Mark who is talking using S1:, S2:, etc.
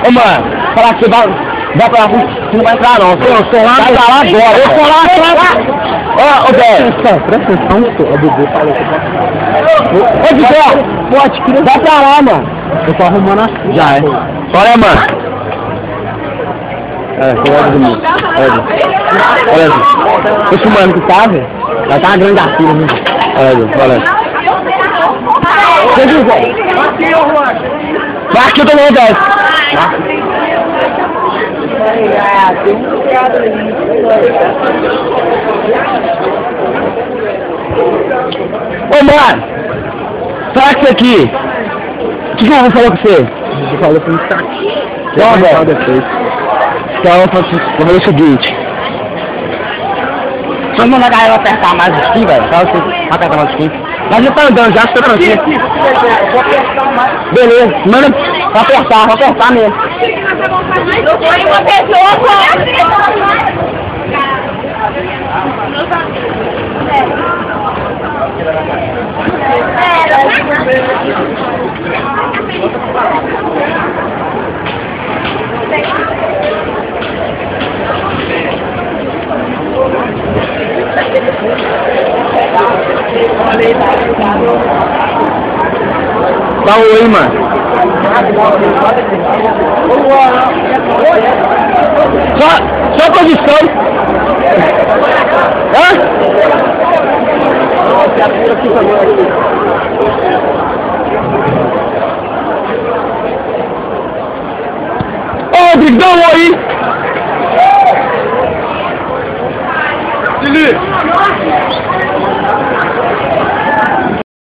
S1: Ô, mano, falar que você vai pra lá, você não vai entrar não. Eu sou lá, vai lá agora. Eu sou lá. Ô, Bé. Presta atenção, a Dudu falou. Ô, Dudu, pode que vai pra lá, mano. Eu tô arrumando assim. Já é. Olha, mano. Olha, Dudu. Olha, esse mano que tá, velho. Vai tá uma grande afila, né? Olha, Dudu, olha. Você viu, velho? Vai aqui, eu tô no velho. Tem um lugar ali. Ô, mano, será que isso aqui? O que eu vou falar com você? Eu falei pra mim que tá aqui. Não, velho. Então, eu vou fazer o seguinte. Só mandar a galera apertar mais aqui, velho. Só você apertar mais aqui. Mas já tá andando, já tá tranquilo. Beleza, manda pra apertar mesmo. Foi uma pessoa, Dá um oi, mano. Só posição. Hã? Ô, Rodrigo, dá um oi. Felipe.